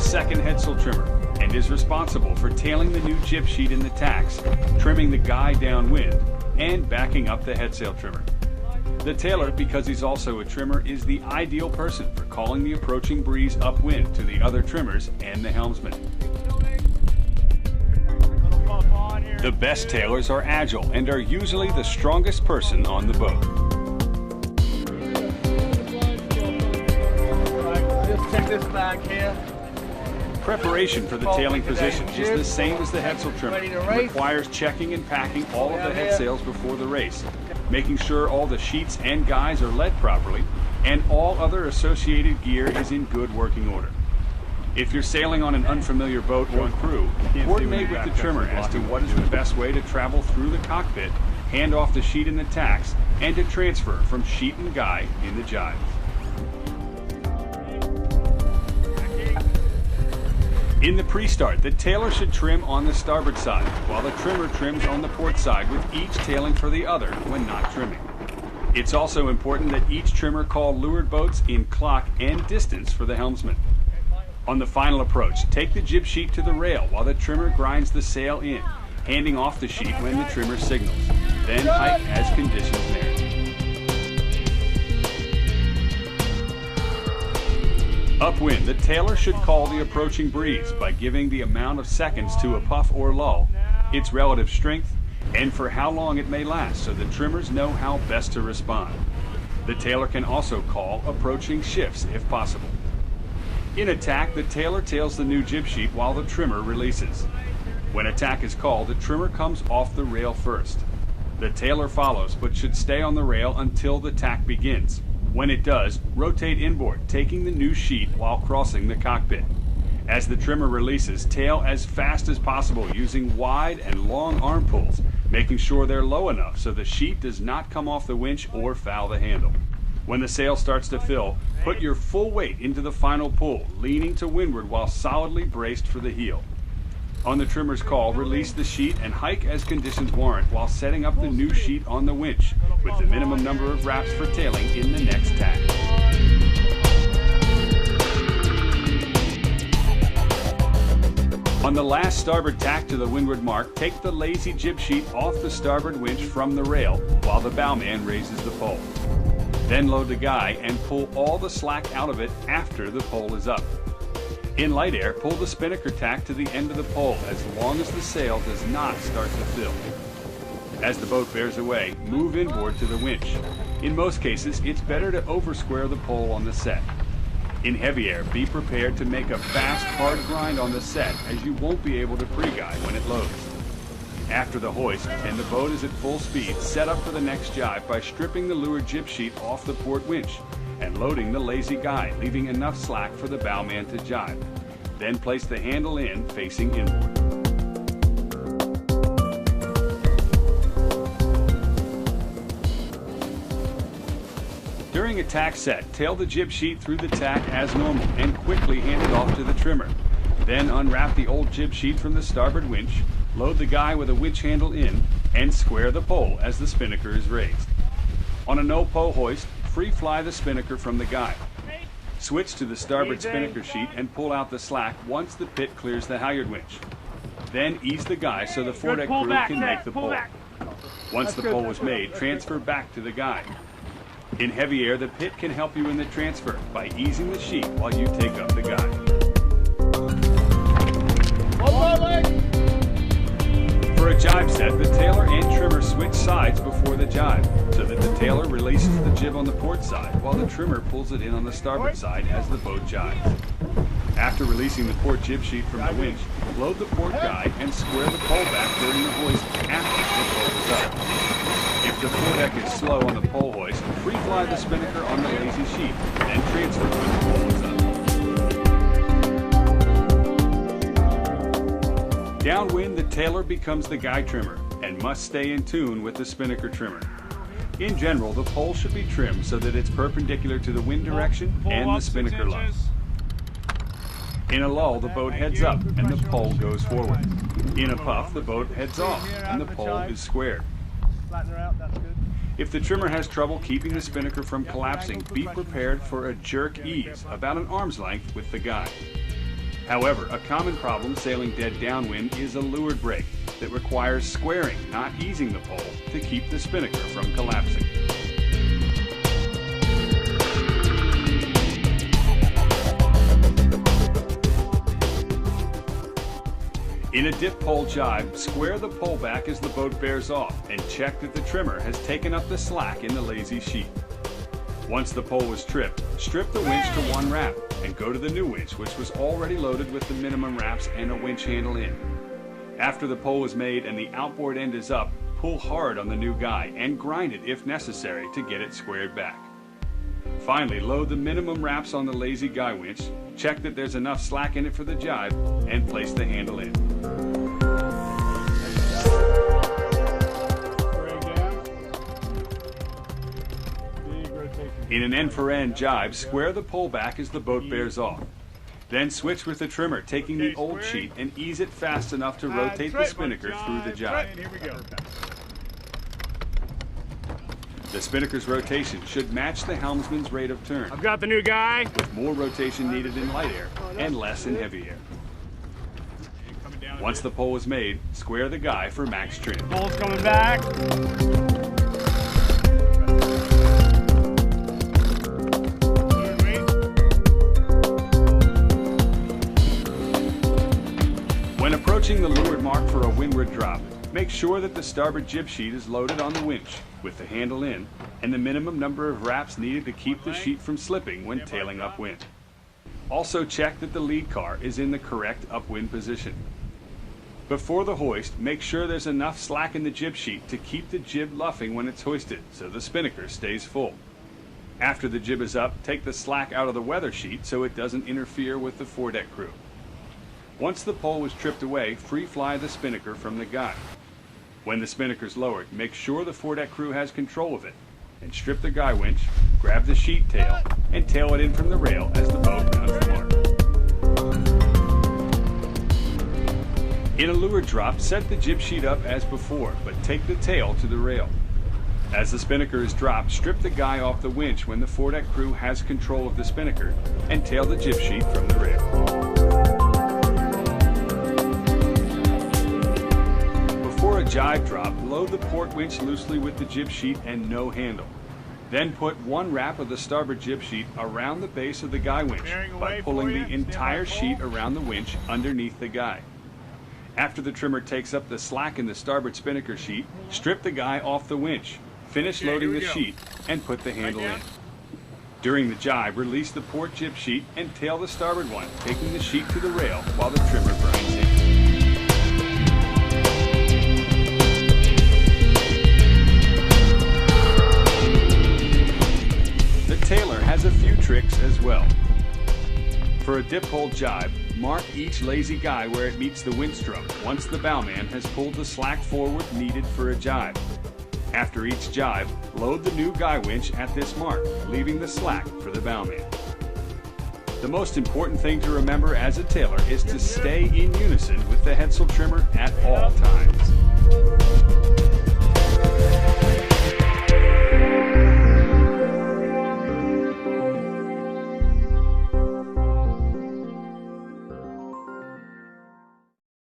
second headsail trimmer and is responsible for tailing the new jib sheet in the tacks, trimming the guy downwind, and backing up the headsail trimmer. The tailer, because he's also a trimmer, is the ideal person for calling the approaching breeze upwind to the other trimmers and the helmsman. The best tailors are agile and are usually the strongest person on the boat. Just check this back here. Preparation for the tailing position is the same as the headsail trimmer. It requires checking and packing all of the headsails before the race, making sure all the sheets and guys are led properly, and all other associated gear is in good working order. If you're sailing on an unfamiliar boat or crew, coordinate with the trimmer as to what is the best way to travel through the cockpit, hand off the sheet in the tacks, and to transfer from sheet and guy in the jibe. In the pre-start, the tailer should trim on the starboard side, while the trimmer trims on the port side, with each tailing for the other when not trimming. It's also important that each trimmer call leeward boats in clock and distance for the helmsman. On the final approach, take the jib sheet to the rail while the trimmer grinds the sail in, handing off the sheet when the trimmer signals. Then hike as conditions merit. Upwind, the tailer should call the approaching breeze by giving the amount of seconds to a puff or lull, its relative strength, and for how long it may last, so the trimmers know how best to respond. The tailer can also call approaching shifts if possible. In attack, the tailer tails the new jib sheet while the trimmer releases. When attack is called, the trimmer comes off the rail first. The tailer follows, but should stay on the rail until the tack begins. When it does, rotate inboard, taking the new sheet while crossing the cockpit. As the trimmer releases, tail as fast as possible using wide and long arm pulls, making sure they're low enough so the sheet does not come off the winch or foul the handle. When the sail starts to fill, put your full weight into the final pull, leaning to windward while solidly braced for the heel. On the trimmer's call, release the sheet and hike as conditions warrant while setting up the new sheet on the winch, with the minimum number of wraps for tailing in the next tack. On the last starboard tack to the windward mark, take the lazy jib sheet off the starboard winch from the rail while the bowman raises the pole. Then load the guy and pull all the slack out of it after the pole is up. In light air, pull the spinnaker tack to the end of the pole as long as the sail does not start to fill. As the boat bears away, move inboard to the winch. In most cases, it's better to over-square the pole on the set. In heavy air, be prepared to make a fast, hard grind on the set, as you won't be able to pre-guy when it loads. After the hoist, and the boat is at full speed, set up for the next jibe by stripping the leeward jib sheet off the port winch and loading the lazy guy, leaving enough slack for the bowman to jibe. Then place the handle in, facing inboard. During a tack set, tail the jib sheet through the tack as normal and quickly hand it off to the trimmer. Then unwrap the old jib sheet from the starboard winch, load the guy with a winch handle in, and square the pole as the spinnaker is raised. On a no-pole hoist, free fly the spinnaker from the guy. Switch to the starboard spinnaker sheet and pull out the slack once the pit clears the halyard winch. Then ease the guy so the foredeck crew can make the pole. Once the pole is made, transfer back to the guy. In heavy air, the pit can help you in the transfer by easing the sheet while you take up the guy. For a jibe set, the tailer and trimmer switch sides before the jibe, so that the tailer releases the jib on the port side while the trimmer pulls it in on the starboard side as the boat jibes. After releasing the port jib sheet from the winch, load the port guy and square the pole back during the hoist after the pole is up. If the foredeck is slow on the pole hoist, free fly the spinnaker on the lazy sheet, then transfer when the pole is up. Downwind, the tailer becomes the guy trimmer and must stay in tune with the spinnaker trimmer. In general, the pole should be trimmed so that it's perpendicular to the wind direction and the spinnaker luff. In a lull, the boat heads up and the pole goes forward. In a puff, the boat heads off and the pole is squared. If the trimmer has trouble keeping the spinnaker from collapsing, be prepared for a jerk ease, about an arm's length with the guy. However, a common problem sailing dead downwind is a leeward break that requires squaring, not easing the pole, to keep the spinnaker from collapsing. In a dip pole jibe, square the pole back as the boat bears off and check that the trimmer has taken up the slack in the lazy sheet. Once the pole was tripped, strip the winch to one wrap and go to the new winch, which was already loaded with the minimum wraps and a winch handle in. After the pole is made and the outboard end is up, pull hard on the new guy and grind it if necessary to get it squared back. Finally, load the minimum wraps on the lazy guy winch, check that there's enough slack in it for the jibe, and place the handle in. In an end-for-end jibe, square the pole back as the boat bears off. Then switch with the trimmer, taking the old sheet and ease it fast enough to rotate the spinnaker through the jibe. The spinnaker's rotation should match the helmsman's rate of turn. I've got the new guy. With more rotation needed in light air and less in heavy air. Once the pole is made, square the guy for max trim. Pole's coming back. When approaching the leeward mark for a windward drop, make sure that the starboard jib sheet is loaded on the winch with the handle in and the minimum number of wraps needed to keep the sheet from slipping when tailing upwind. Also check that the lead car is in the correct upwind position. Before the hoist, make sure there's enough slack in the jib sheet to keep the jib luffing when it's hoisted so the spinnaker stays full. After the jib is up, take the slack out of the weather sheet so it doesn't interfere with the foredeck crew. Once the pole was tripped away, free fly the spinnaker from the guy. When the spinnaker's lowered, make sure the foredeck crew has control of it, and strip the guy winch, grab the sheet tail, and tail it in from the rail as the boat rounds the mark. In a leeward drop, set the jib sheet up as before, but take the tail to the rail. As the spinnaker is dropped, strip the guy off the winch when the foredeck crew has control of the spinnaker, and tail the jib sheet from the rail. For a jibe drop, load the port winch loosely with the jib sheet and no handle. Then put one wrap of the starboard jib sheet around the base of the guy winch by pulling the entire sheet around the winch underneath the guy. After the trimmer takes up the slack in the starboard spinnaker sheet, strip the guy off the winch, finish loading the sheet, and put the handle in. During the jibe, release the port jib sheet and tail the starboard one, taking the sheet to the rail while the trimmer grinds in. Tailor has a few tricks as well. For a dip pole jibe, mark each lazy guy where it meets the winch drum once the bowman has pulled the slack forward needed for a jibe. After each jibe, load the new guy winch at this mark, leaving the slack for the bowman. The most important thing to remember as a tailor is to stay in unison with the headsail trimmer at all